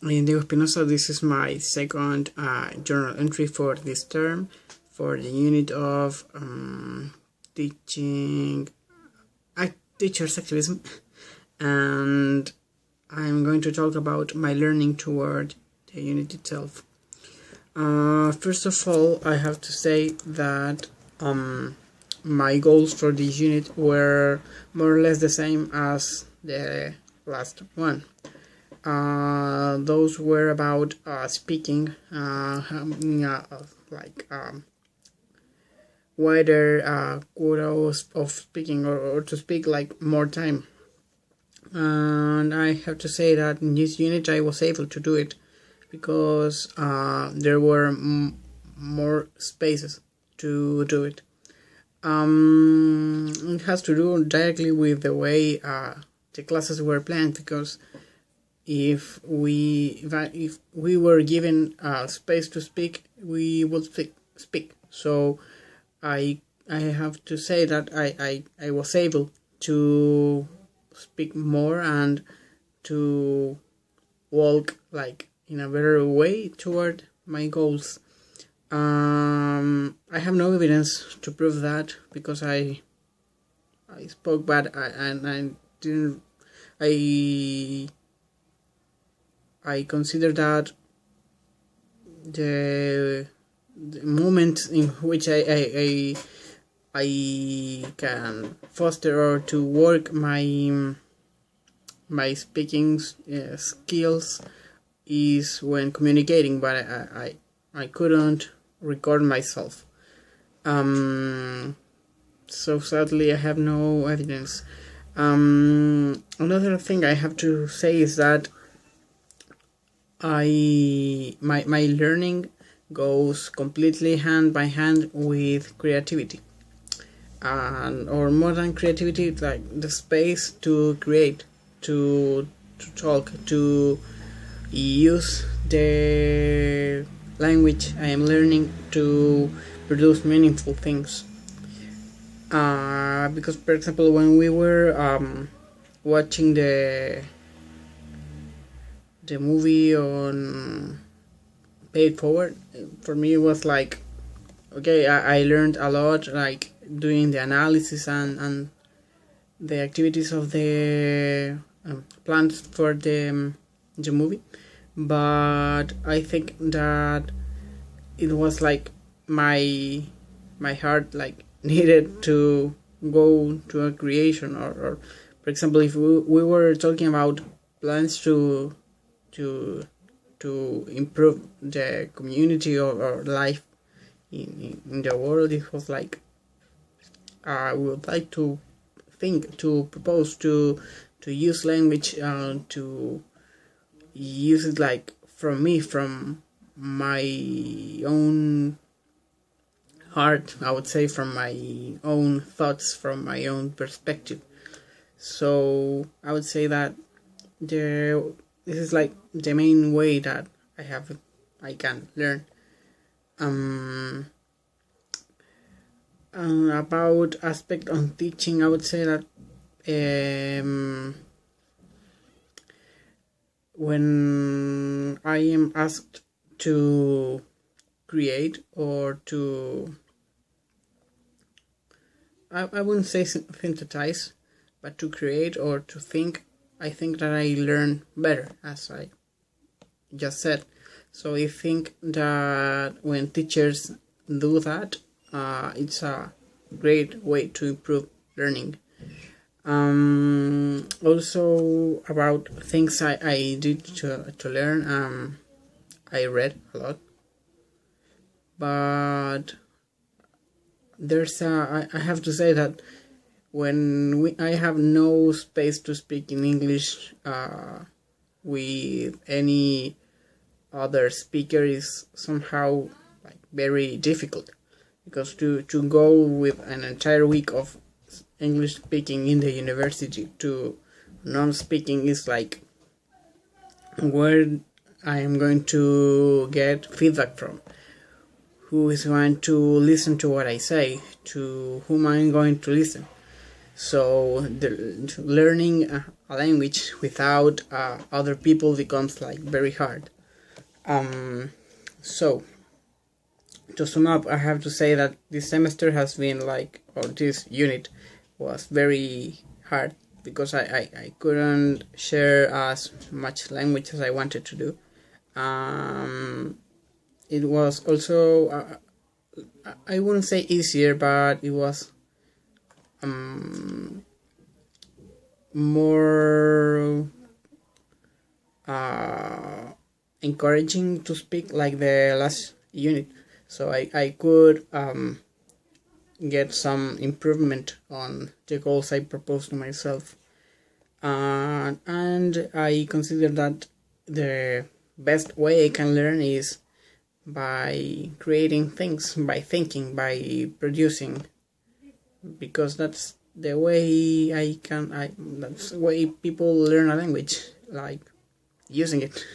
Diego Espinosa. This is my second journal entry for this term for the unit of teachers activism, and I'm going to talk about my learning toward the unit itself. First of all, I have to say that my goals for this unit were more or less the same as the last one. Those were about speaking, wider quotas of speaking, or to speak like more time. And I have to say that in this unit I was able to do it because there were more spaces to do it. It has to do directly with the way the classes were planned, because if we were given space to speak, we would speak. So I have to say that I was able to speak more and to walk like in a better way toward my goals. I have no evidence to prove that, because I spoke bad and I didn't. I consider that the moment in which I can foster or to work my speaking skills is when communicating, but I couldn't record myself. So sadly I have no evidence. Another thing I have to say is that my learning goes completely hand by hand with creativity, or more than creativity, like the space to create, to talk, to use the language I am learning to produce meaningful things. Because, for example, when we were watching the movie on Pay It Forward, for me it was like, okay, I learned a lot, like doing the analysis and the activities of the plans for the movie. But I think that it was like my heart like needed to go to a creation, or for example, if we were talking about plans to improve the community or life in the world, it was like I would like to propose to use language, to use it like from my own heart, I would say, from my own thoughts, from my own perspective. So I would say that this is like the main way that I can learn. About aspect on teaching, I would say that when I am asked to create or to, I wouldn't say synthesize, but to create or to think, I think that I learn better, as I just said. So I think that when teachers do that, it's a great way to improve learning. Also, about things I did to learn, I read a lot, but I have to say that when I have no space to speak in English with any other speaker is somehow like very difficult, because to go with an entire week of English speaking in the university to non-speaking is like where I am going to get feedback from, who is going to listen to what I say, to whom I'm going to listen. So learning a language without other people becomes like very hard. So to sum up, I have to say that this semester has been like, or this unit was very hard because I couldn't share as much language as I wanted to do. It was also, I wouldn't say easier, but it was more encouraging to speak like the last unit. So I could get some improvement on the goals I proposed to myself. And I consider that the best way I can learn is by creating things, by thinking, by producing, because that's the way that's the way people learn a language, like using it.